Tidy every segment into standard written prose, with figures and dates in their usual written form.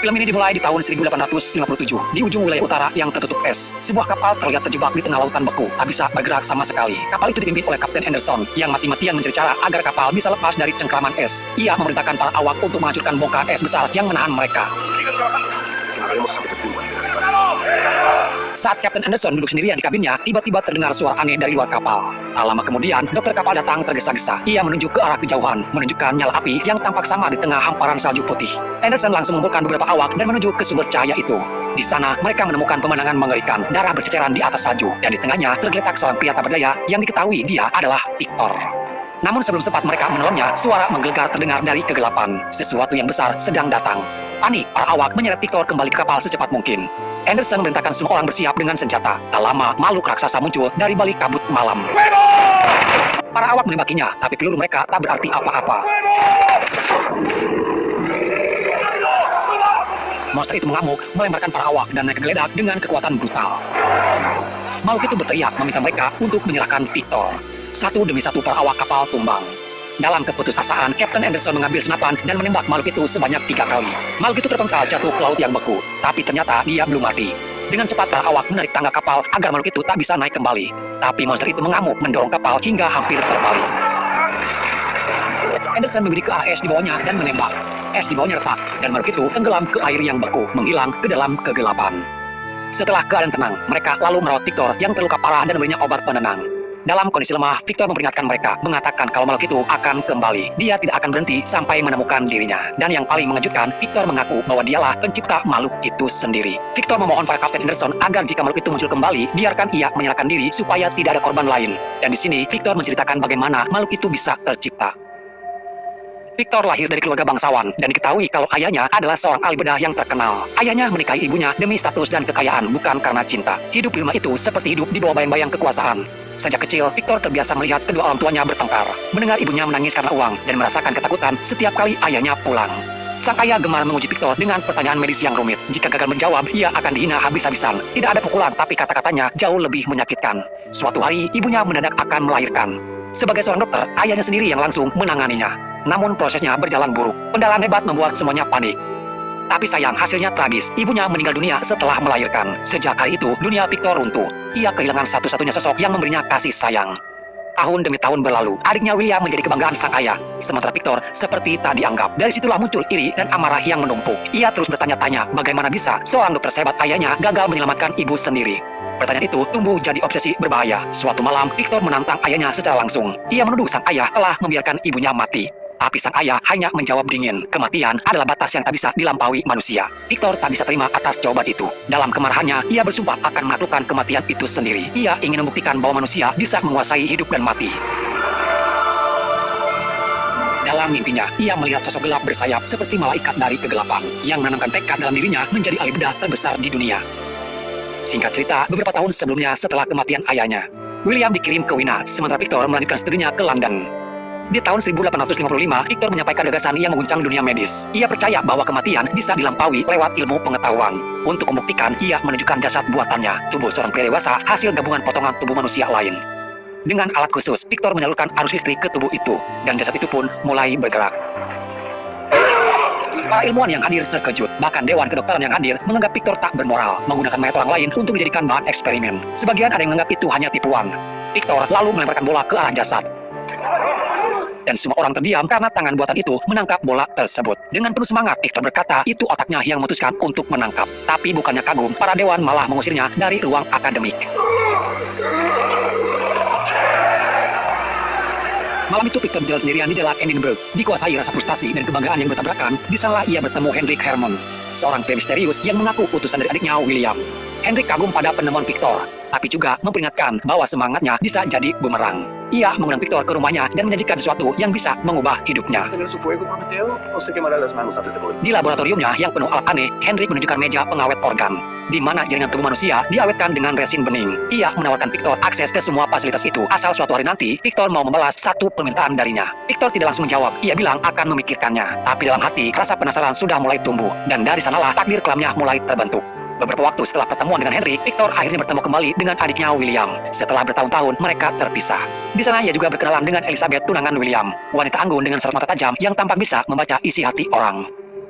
Film ini dimulai di tahun 1857 di ujung wilayah utara yang tertutup es. Sebuah kapal terlihat terjebak di tengah lautan beku, tak bisa bergerak sama sekali. Kapal itu dipimpin oleh Kapten Anderson yang mati-matian mencari cara agar kapal bisa lepas dari cengkraman es. Ia memerintahkan para awak untuk menghancurkan bongkahan es besar yang menahan mereka. Saat Kapten Anderson duduk sendirian di kabinnya, tiba-tiba terdengar suara aneh dari luar kapal. Tak lama kemudian, dokter kapal datang tergesa-gesa. Ia menunjuk ke arah kejauhan, menunjukkan nyala api yang tampak sama di tengah hamparan salju putih. Anderson langsung mengumpulkan beberapa awak dan menuju ke sumber cahaya itu. Di sana, mereka menemukan pemandangan mengerikan, darah berceceran di atas salju, dan di tengahnya tergeletak seorang pria tak berdaya yang diketahui dia adalah Victor. Namun sebelum sempat mereka menolongnya, suara menggelegar terdengar dari kegelapan. Sesuatu yang besar sedang datang. Panik, para awak menyeret Victor kembali ke kapal secepat mungkin. Anderson memerintahkan semua orang bersiap dengan senjata. Tak lama, makhluk raksasa muncul dari balik kabut malam. Para awak menembakinya, tapi peluru mereka tak berarti apa-apa. Monster itu mengamuk, melemparkan para awak dan naik ke geledak dengan kekuatan brutal. Makhluk itu berteriak meminta mereka untuk menyerahkan Victor. Satu demi satu para awak kapal tumbang. Dalam keputusasaan, Kapten Anderson mengambil senapan dan menembak makhluk itu sebanyak 3 kali. Makhluk itu terpental jatuh ke laut yang beku, tapi ternyata dia belum mati. Dengan cepat para awak menarik tangga kapal agar makhluk itu tak bisa naik kembali. Tapi monster itu mengamuk mendorong kapal hingga hampir terbalik. Anderson membidik ke arah es di bawahnya dan menembak. Es di bawahnya retak, dan makhluk itu tenggelam ke air yang beku, menghilang ke dalam kegelapan. Setelah keadaan tenang, mereka lalu merawat Victor yang terluka parah dan memberinya obat penenang. Dalam kondisi lemah, Victor memperingatkan mereka, mengatakan kalau makhluk itu akan kembali. Dia tidak akan berhenti sampai menemukan dirinya. Dan yang paling mengejutkan, Victor mengaku bahwa dialah pencipta makhluk itu sendiri. Victor memohon pada Kapten Anderson agar jika makhluk itu muncul kembali, biarkan ia menyerahkan diri supaya tidak ada korban lain. Dan di sini, Victor menceritakan bagaimana makhluk itu bisa tercipta. Victor lahir dari keluarga bangsawan dan diketahui kalau ayahnya adalah seorang ahli bedah yang terkenal. Ayahnya menikahi ibunya demi status dan kekayaan, bukan karena cinta. Hidup di rumah itu seperti hidup di bawah bayang-bayang kekuasaan. Sejak kecil, Victor terbiasa melihat kedua orang tuanya bertengkar, mendengar ibunya menangis karena uang, dan merasakan ketakutan setiap kali ayahnya pulang. Sang ayah gemar menguji Victor dengan pertanyaan medis yang rumit. Jika gagal menjawab, ia akan dihina habis-habisan. Tidak ada pukulan, tapi kata-katanya jauh lebih menyakitkan. Suatu hari, ibunya mendadak akan melahirkan. Sebagai seorang dokter, ayahnya sendiri yang langsung menanganinya. Namun prosesnya berjalan buruk. Pendarahan hebat membuat semuanya panik. Tapi sayang, hasilnya tragis. Ibunya meninggal dunia setelah melahirkan. Sejak hari itu, dunia Victor runtuh. Ia kehilangan satu-satunya sosok yang memberinya kasih sayang. Tahun demi tahun berlalu, adiknya William menjadi kebanggaan sang ayah. Sementara Victor seperti tak dianggap. Dari situlah muncul iri dan amarah yang menumpuk. Ia terus bertanya-tanya, bagaimana bisa seorang dokter sehebat ayahnya gagal menyelamatkan ibu sendiri. Pertanyaan itu tumbuh jadi obsesi berbahaya. Suatu malam, Victor menantang ayahnya secara langsung. Ia menuduh sang ayah telah membiarkan ibunya mati. Tapi sang ayah hanya menjawab dingin, kematian adalah batas yang tak bisa dilampaui manusia. Victor tak bisa terima atas jawaban itu. Dalam kemarahannya, ia bersumpah akan menaklukkan kematian itu sendiri. Ia ingin membuktikan bahwa manusia bisa menguasai hidup dan mati. Dalam mimpinya, ia melihat sosok gelap bersayap seperti malaikat dari kegelapan, yang menanamkan tekad dalam dirinya menjadi ahli bedah terbesar di dunia. Singkat cerita, beberapa tahun sebelumnya setelah kematian ayahnya, William dikirim ke Wina, sementara Victor melanjutkan studinya ke London. Di tahun 1855, Victor menyampaikan gagasan yang mengguncang dunia medis. Ia percaya bahwa kematian bisa dilampaui lewat ilmu pengetahuan. Untuk membuktikan, ia menunjukkan jasad buatannya, tubuh seorang pria dewasa hasil gabungan potongan tubuh manusia lain. Dengan alat khusus, Victor menyalurkan arus listrik ke tubuh itu, dan jasad itu pun mulai bergerak. Para ilmuwan yang hadir terkejut, bahkan dewan kedokteran yang hadir menganggap Victor tak bermoral, menggunakan mayat orang lain untuk dijadikan bahan eksperimen. Sebagian ada yang menganggap itu hanya tipuan. Victor lalu melemparkan bola ke arah jasad. Dan semua orang terdiam karena tangan buatan itu menangkap bola tersebut. Dengan penuh semangat, Victor berkata itu otaknya yang memutuskan untuk menangkap. Tapi bukannya kagum, para dewan malah mengusirnya dari ruang akademik. Malam itu Victor berjalan sendirian di jalan Edinburgh. Dikuasai rasa frustasi dan kebanggaan yang bertabrakan, di sanalah ia bertemu Hendrik Herman, seorang pria misterius yang mengaku utusan dari adiknya William. Hendrik kagum pada penemuan Victor, tapi juga memperingatkan bahwa semangatnya bisa jadi bumerang. Ia mengundang Victor ke rumahnya dan menjanjikan sesuatu yang bisa mengubah hidupnya. Di laboratoriumnya yang penuh alat aneh, Hendrik menunjukkan meja pengawet organ, di mana jaringan tubuh manusia diawetkan dengan resin bening. Ia menawarkan Victor akses ke semua fasilitas itu, asal suatu hari nanti Victor mau membalas satu permintaan darinya. Victor tidak langsung menjawab, ia bilang akan memikirkannya. Tapi dalam hati, rasa penasaran sudah mulai tumbuh, dan dari sanalah takdir kelamnya mulai terbentuk. Beberapa waktu setelah pertemuan dengan Henry, Victor akhirnya bertemu kembali dengan adiknya William. Setelah bertahun-tahun, mereka terpisah. Di sana ia juga berkenalan dengan Elizabeth, tunangan William, wanita anggun dengan sorot mata tajam yang tampak bisa membaca isi hati orang.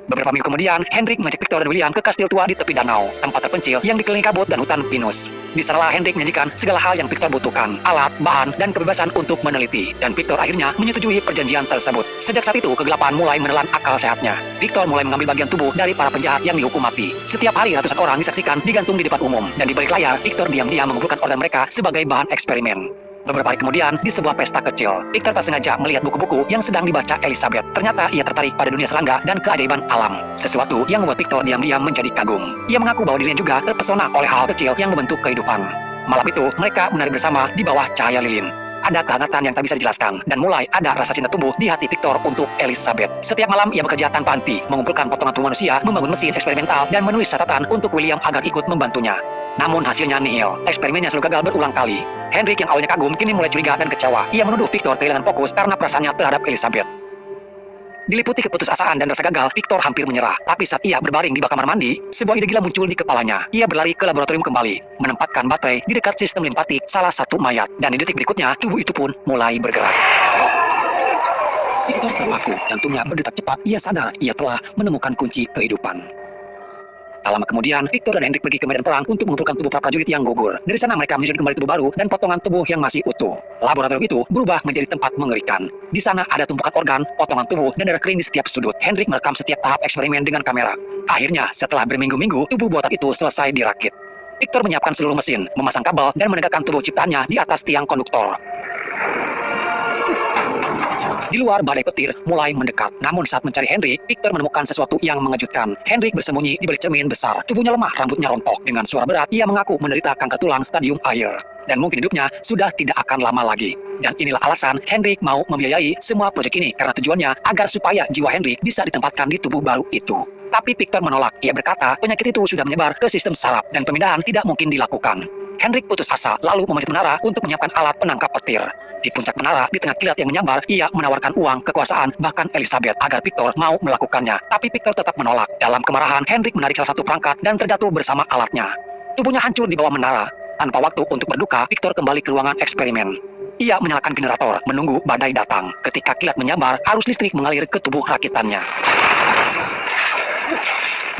Beberapa minggu kemudian, Hendrik mengajak Victor dan William ke kastil tua di tepi danau, tempat terpencil yang dikelilingi kabut dan hutan pinus. Di sanalah Hendrik menyajikan segala hal yang Victor butuhkan, alat, bahan, dan kebebasan untuk meneliti. Dan Victor akhirnya menyetujui perjanjian tersebut. Sejak saat itu, kegelapan mulai menelan akal sehatnya. Victor mulai mengambil bagian tubuh dari para penjahat yang dihukum mati. Setiap hari ratusan orang disaksikan digantung di depan umum, dan di balik layar, Victor diam-diam mengumpulkan organ mereka sebagai bahan eksperimen. Beberapa hari kemudian, di sebuah pesta kecil, Victor tak sengaja melihat buku-buku yang sedang dibaca Elizabeth. Ternyata ia tertarik pada dunia serangga dan keajaiban alam. Sesuatu yang membuat Victor diam-diam menjadi kagum. Ia mengaku bahwa dirinya juga terpesona oleh hal kecil yang membentuk kehidupan. Malam itu, mereka menari bersama di bawah cahaya lilin. Ada kehangatan yang tak bisa dijelaskan, dan mulai ada rasa cinta tumbuh di hati Victor untuk Elizabeth. Setiap malam ia bekerja tanpa henti, mengumpulkan potongan tubuh manusia, membangun mesin eksperimental, dan menulis catatan untuk William agar ikut membantunya. Namun hasilnya nihil. Eksperimennya selalu gagal berulang kali. Hendrik yang awalnya kagum kini mulai curiga dan kecewa. Ia menuduh Victor kehilangan fokus karena perasaannya terhadap Elizabeth. Diliputi keputusasaan dan rasa gagal, Victor hampir menyerah. Tapi saat ia berbaring di bak kamar mandi, sebuah ide gila muncul di kepalanya. Ia berlari ke laboratorium kembali, menempatkan baterai di dekat sistem limpatik salah satu mayat. Dan di detik berikutnya, tubuh itu pun mulai bergerak. Victor terpaku, jantungnya berdetak cepat. Ia sadar ia telah menemukan kunci kehidupan. Tak lama kemudian, Victor dan Hendrik pergi ke medan perang untuk mengumpulkan tubuh para prajurit yang gugur. Dari sana mereka menyusun kembali tubuh baru dan potongan tubuh yang masih utuh. Laboratorium itu berubah menjadi tempat mengerikan. Di sana ada tumpukan organ, potongan tubuh, dan darah kering di setiap sudut. Hendrik merekam setiap tahap eksperimen dengan kamera. Akhirnya, setelah berminggu-minggu, tubuh buatan itu selesai dirakit. Victor menyiapkan seluruh mesin, memasang kabel, dan menegakkan tubuh ciptaannya di atas tiang konduktor. Di luar, badai petir mulai mendekat. Namun saat mencari Hendrik, Victor menemukan sesuatu yang mengejutkan. Hendrik bersembunyi di balik cermin besar. Tubuhnya lemah, rambutnya rontok. Dengan suara berat, ia mengaku menderita kanker tulang stadium akhir. Dan mungkin hidupnya sudah tidak akan lama lagi. Dan inilah alasan Hendrik mau membiayai semua proyek ini, karena tujuannya agar supaya jiwa Hendrik bisa ditempatkan di tubuh baru itu. Tapi Victor menolak. Ia berkata penyakit itu sudah menyebar ke sistem saraf dan pemindahan tidak mungkin dilakukan. Hendrik putus asa, lalu memanjat menara untuk menyiapkan alat penangkap petir. Di puncak menara, di tengah kilat yang menyambar, ia menawarkan uang, kekuasaan, bahkan Elizabeth agar Victor mau melakukannya. Tapi Victor tetap menolak. Dalam kemarahan, Hendrik menarik salah satu perangkat dan terjatuh bersama alatnya. Tubuhnya hancur di bawah menara. Tanpa waktu untuk berduka, Victor kembali ke ruangan eksperimen. Ia menyalakan generator, menunggu badai datang. Ketika kilat menyambar, arus listrik mengalir ke tubuh rakitannya.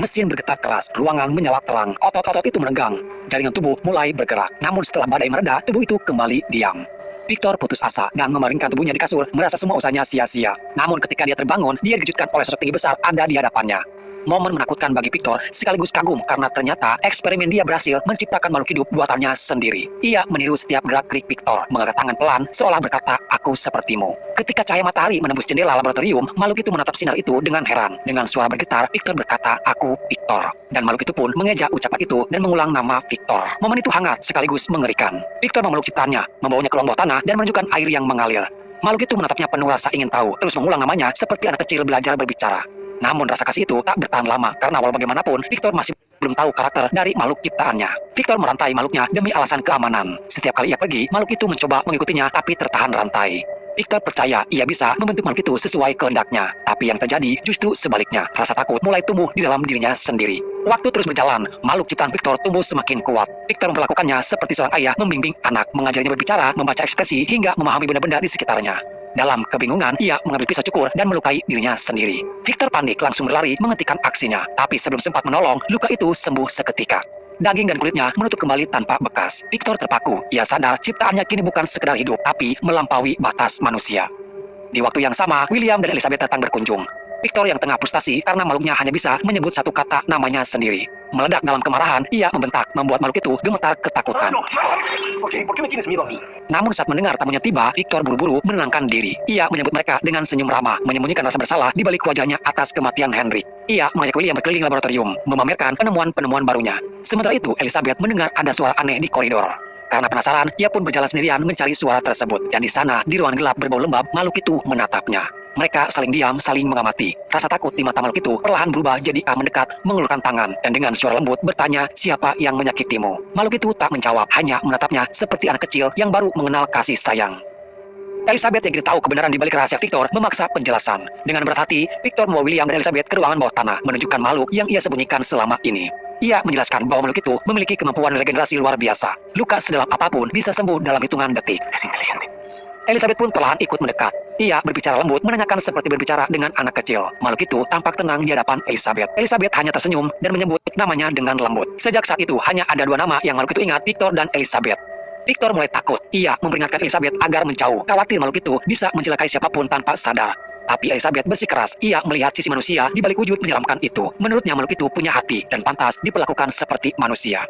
Mesin bergetar keras, ruangan menyala terang, otot-otot itu menegang. Jaringan tubuh mulai bergerak. Namun setelah badai mereda, tubuh itu kembali diam. Victor putus asa dan memalingkan tubuhnya di kasur, merasa semua usahanya sia-sia. Namun ketika dia terbangun, dia dikejutkan oleh sosok tinggi besar ada di hadapannya. Momen menakutkan bagi Victor sekaligus kagum karena ternyata eksperimen dia berhasil menciptakan makhluk hidup buatannya sendiri. Ia meniru setiap gerak-gerik Victor, mengangkat tangan pelan seolah berkata, "Aku sepertimu." Ketika cahaya matahari menembus jendela laboratorium, makhluk itu menatap sinar itu dengan heran. Dengan suara bergetar, Victor berkata, "Aku Victor." Dan makhluk itu pun mengeja ucapan itu dan mengulang nama Victor. Momen itu hangat sekaligus mengerikan. Victor memeluk ciptaannya, membawanya ke ruang bawah tanah dan menunjukkan air yang mengalir. Makhluk itu menatapnya penuh rasa ingin tahu, terus mengulang namanya seperti anak kecil belajar berbicara. Namun rasa kasih itu tak bertahan lama, karena walau bagaimanapun, Victor masih belum tahu karakter dari makhluk ciptaannya. Victor merantai makhluknya demi alasan keamanan. Setiap kali ia pergi, makhluk itu mencoba mengikutinya, tapi tertahan rantai. Victor percaya ia bisa membentuk makhluk itu sesuai kehendaknya. Tapi yang terjadi justru sebaliknya. Rasa takut mulai tumbuh di dalam dirinya sendiri. Waktu terus berjalan, makhluk ciptaan Victor tumbuh semakin kuat. Victor memperlakukannya seperti seorang ayah membimbing anak, mengajarinya berbicara, membaca ekspresi, hingga memahami benda-benda di sekitarnya. Dalam kebingungan, ia mengambil pisau cukur dan melukai dirinya sendiri. Victor panik langsung berlari menghentikan aksinya. Tapi sebelum sempat menolong, luka itu sembuh seketika. Daging dan kulitnya menutup kembali tanpa bekas. Victor terpaku. Ia sadar ciptaannya kini bukan sekedar hidup, tapi melampaui batas manusia. Di waktu yang sama, William dan Elizabeth datang berkunjung. Victor yang tengah frustasi karena makhluknya hanya bisa menyebut satu kata namanya sendiri. Meledak dalam kemarahan, ia membentak, membuat makhluk itu gemetar ketakutan. Namun saat mendengar tamunya tiba, Victor buru-buru menenangkan diri. Ia menyebut mereka dengan senyum ramah, menyembunyikan rasa bersalah di balik wajahnya atas kematian Henry. Ia mengajak William berkeliling laboratorium, memamerkan penemuan-penemuan barunya. Sementara itu, Elizabeth mendengar ada suara aneh di koridor. Karena penasaran, ia pun berjalan sendirian mencari suara tersebut. Dan di sana, di ruangan gelap berbau lembab, makhluk itu menatapnya. Mereka saling diam, saling mengamati. Rasa takut di mata makhluk itu perlahan berubah jadi mendekat, mengulurkan tangan, dan dengan suara lembut bertanya, "Siapa yang menyakitimu?" Makhluk itu tak menjawab, hanya menatapnya seperti anak kecil yang baru mengenal kasih sayang. Elizabeth yang kini tahu kebenaran di balik rahasia Victor memaksa penjelasan. Dengan berat hati, Victor membawa William dan Elizabeth ke ruangan bawah tanah, menunjukkan makhluk yang ia sembunyikan selama ini. Ia menjelaskan bahwa makhluk itu memiliki kemampuan regenerasi luar biasa. Luka sedalam apapun bisa sembuh dalam hitungan detik. Elizabeth pun perlahan ikut mendekat. Ia berbicara lembut, menanyakan seperti berbicara dengan anak kecil. Makhluk itu tampak tenang di hadapan Elizabeth. Elizabeth hanya tersenyum dan menyebut namanya dengan lembut. Sejak saat itu, hanya ada dua nama yang makhluk itu ingat, Victor dan Elizabeth. Victor mulai takut. Ia memperingatkan Elizabeth agar menjauh. Khawatir makhluk itu bisa mencelakai siapapun tanpa sadar. Tapi Elizabeth bersikeras. Ia melihat sisi manusia di balik wujud menyeramkan itu. Menurutnya makhluk itu punya hati dan pantas diperlakukan seperti manusia.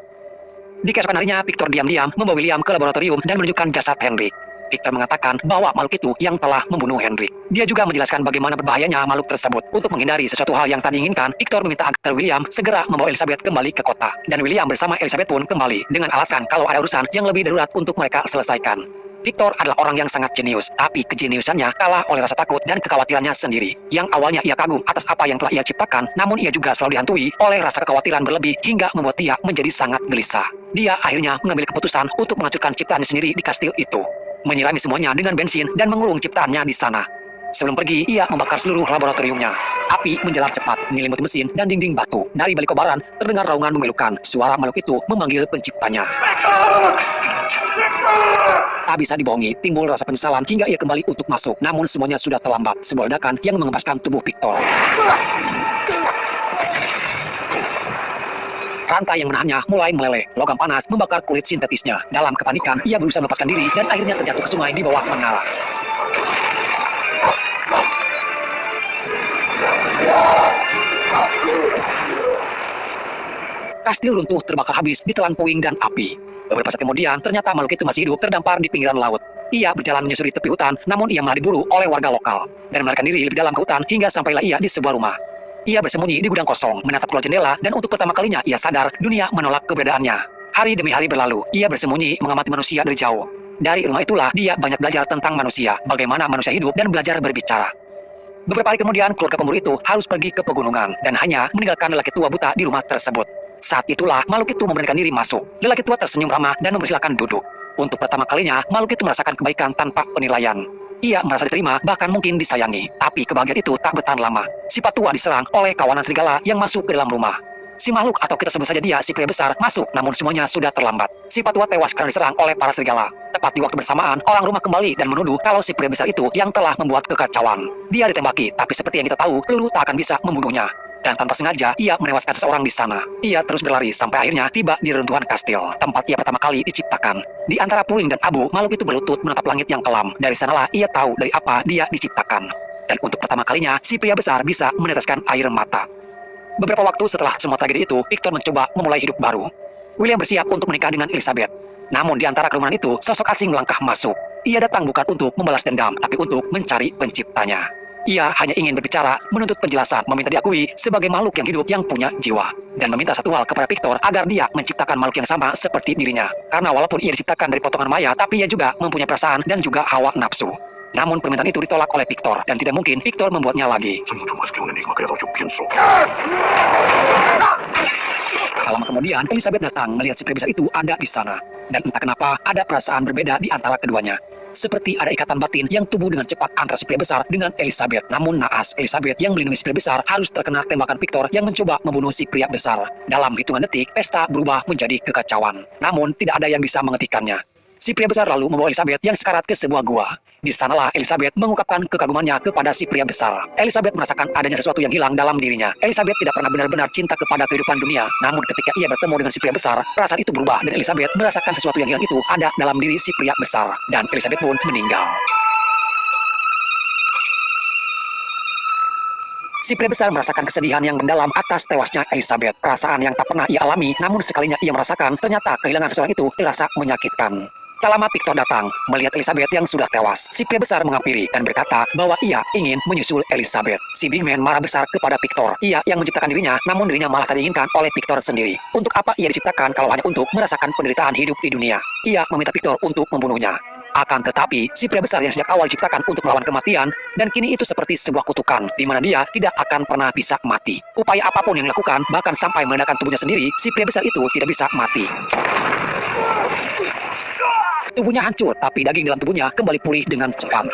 Di keesokan harinya, Victor diam-diam membawa William ke laboratorium dan menunjukkan jasad Henry. Victor mengatakan bahwa makhluk itu yang telah membunuh Henry. Dia juga menjelaskan bagaimana berbahayanya makhluk tersebut. Untuk menghindari sesuatu hal yang tak diinginkan, Victor meminta agar William segera membawa Elizabeth kembali ke kota. Dan William bersama Elizabeth pun kembali dengan alasan kalau ada urusan yang lebih darurat untuk mereka selesaikan. Victor adalah orang yang sangat jenius, tapi kejeniusannya kalah oleh rasa takut dan kekhawatirannya sendiri. Yang awalnya ia kagum atas apa yang telah ia ciptakan, namun ia juga selalu dihantui oleh rasa kekhawatiran berlebih hingga membuat dia menjadi sangat gelisah. Dia akhirnya mengambil keputusan untuk menghancurkan ciptaannya sendiri di kastil itu, menyirami semuanya dengan bensin dan mengurung ciptaannya di sana. Sebelum pergi, ia membakar seluruh laboratoriumnya. Api menjalar cepat, menyelimut mesin dan dinding batu. Dari balik kobaran, terdengar raungan memilukan. Suara makhluk itu memanggil penciptanya. Tak bisa dibohongi, timbul rasa penyesalan hingga ia kembali untuk masuk. Namun semuanya sudah terlambat. Sebuah ledakan yang mengembaskan tubuh Victor. Rantai yang menahannya mulai meleleh. Logam panas membakar kulit sintetisnya. Dalam kepanikan, ia berusaha melepaskan diri dan akhirnya terjatuh ke sungai di bawah menara. Kastil runtuh terbakar habis ditelan puing dan api. Beberapa saat kemudian, ternyata makhluk itu masih hidup terdampar di pinggiran laut. Ia berjalan menyusuri tepi hutan, namun ia malah diburu oleh warga lokal dan melarikan diri lebih dalam ke hutan hingga sampailah ia di sebuah rumah. Ia bersembunyi di gudang kosong, menatap keluar jendela, dan untuk pertama kalinya ia sadar dunia menolak keberadaannya. Hari demi hari berlalu, ia bersembunyi mengamati manusia dari jauh. Dari rumah itulah dia banyak belajar tentang manusia, bagaimana manusia hidup dan belajar berbicara. Beberapa hari kemudian, keluarga pemburu itu harus pergi ke pegunungan dan hanya meninggalkan lelaki tua buta di rumah tersebut. Saat itulah makhluk itu memberanikan diri masuk. Lelaki tua tersenyum ramah dan mempersilahkan duduk. Untuk pertama kalinya, makhluk itu merasakan kebaikan tanpa penilaian. Ia merasa diterima, bahkan mungkin disayangi. Tapi kebahagiaan itu tak bertahan lama. Si tua diserang oleh kawanan serigala yang masuk ke dalam rumah. Si makhluk atau kita sebut saja dia si pria besar masuk, namun semuanya sudah terlambat. Si tua tewas karena diserang oleh para serigala. Tepat di waktu bersamaan, orang rumah kembali dan menuduh kalau si pria besar itu yang telah membuat kekacauan. Dia ditembaki, tapi seperti yang kita tahu, peluru tak akan bisa membunuhnya. Dan tanpa sengaja, ia menewaskan seseorang di sana. Ia terus berlari sampai akhirnya tiba di reruntuhan kastil, tempat ia pertama kali diciptakan. Di antara puing dan abu, makhluk itu berlutut menatap langit yang kelam. Dari sanalah ia tahu dari apa dia diciptakan. Dan untuk pertama kalinya, si pria besar bisa meneteskan air mata. Beberapa waktu setelah semua tragedi itu, Victor mencoba memulai hidup baru. William bersiap untuk menikah dengan Elizabeth. Namun di antara kerumunan itu, sosok asing melangkah masuk. Ia datang bukan untuk membalas dendam, tapi untuk mencari penciptanya. Ia hanya ingin berbicara, menuntut penjelasan, meminta diakui sebagai makhluk yang hidup yang punya jiwa. Dan meminta satu hal kepada Victor agar dia menciptakan makhluk yang sama seperti dirinya. Karena walaupun ia diciptakan dari potongan maya, tapi ia juga mempunyai perasaan dan juga hawa nafsu. Namun permintaan itu ditolak oleh Victor, dan tidak mungkin Victor membuatnya lagi. Tak lama kemudian, Elizabeth datang melihat si pria besar itu ada di sana. Dan entah kenapa, ada perasaan berbeda di antara keduanya. Seperti ada ikatan batin yang tumbuh dengan cepat antara si pria besar dengan Elizabeth. Namun naas, Elizabeth yang melindungi si pria besar harus terkena tembakan Victor yang mencoba membunuh si pria besar. Dalam hitungan detik, pesta berubah menjadi kekacauan. Namun tidak ada yang bisa menghentikannya. Si pria besar lalu membawa Elizabeth yang sekarat ke sebuah gua. Di sanalah Elizabeth mengungkapkan kekagumannya kepada si pria besar. Elizabeth merasakan adanya sesuatu yang hilang dalam dirinya. Elizabeth tidak pernah benar-benar cinta kepada kehidupan dunia. Namun ketika ia bertemu dengan si pria besar, perasaan itu berubah dan Elizabeth merasakan sesuatu yang hilang itu ada dalam diri si pria besar. Dan Elizabeth pun meninggal. Si pria besar merasakan kesedihan yang mendalam atas tewasnya Elizabeth. Perasaan yang tak pernah ia alami, namun sekalinya ia merasakan, ternyata kehilangan seseorang itu terasa menyakitkan. Tak lama Victor datang, melihat Elizabeth yang sudah tewas. Si pria besar menghampiri dan berkata bahwa ia ingin menyusul Elizabeth. Si Bigman marah besar kepada Victor. Ia yang menciptakan dirinya, namun dirinya malah tak diinginkan oleh Victor sendiri. Untuk apa ia diciptakan kalau hanya untuk merasakan penderitaan hidup di dunia? Ia meminta Victor untuk membunuhnya. Akan tetapi, si pria besar yang sejak awal diciptakan untuk melawan kematian, dan kini itu seperti sebuah kutukan, di mana dia tidak akan pernah bisa mati. Upaya apapun yang dilakukan, bahkan sampai meledakkan tubuhnya sendiri, si pria besar itu tidak bisa mati. Tubuhnya hancur, tapi daging dalam tubuhnya kembali pulih dengan cepat.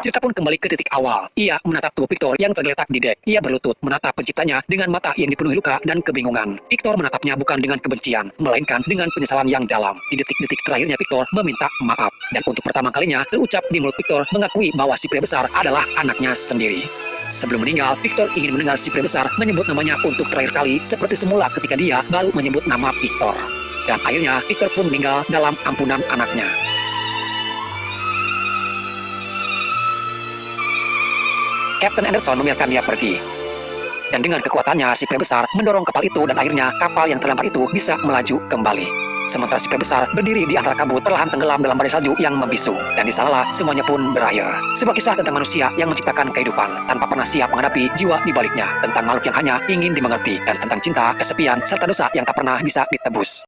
Cerita pun kembali ke titik awal. Ia menatap tubuh Victor yang tergeletak di dek. Ia berlutut menatap penciptanya dengan mata yang dipenuhi luka dan kebingungan. Victor menatapnya bukan dengan kebencian, melainkan dengan penyesalan yang dalam. Di detik-detik terakhirnya Victor meminta maaf. Dan untuk pertama kalinya terucap di mulut Victor mengakui bahwa si pria besar adalah anaknya sendiri. Sebelum meninggal, Victor ingin mendengar si pria besar menyebut namanya untuk terakhir kali seperti semula ketika dia baru menyebut nama Victor. Dan akhirnya Victor pun meninggal dalam ampunan anaknya. Captain Anderson membiarkan dia pergi. Dan dengan kekuatannya, si pria besar mendorong kapal itu dan akhirnya kapal yang terlempar itu bisa melaju kembali. Sementara si pria besar berdiri di antara kabut perlahan tenggelam dalam badai salju yang membisu. Dan di sanalah semuanya pun berakhir. Sebuah kisah tentang manusia yang menciptakan kehidupan tanpa pernah siap menghadapi jiwa di baliknya. Tentang makhluk yang hanya ingin dimengerti. Dan tentang cinta, kesepian, serta dosa yang tak pernah bisa ditebus.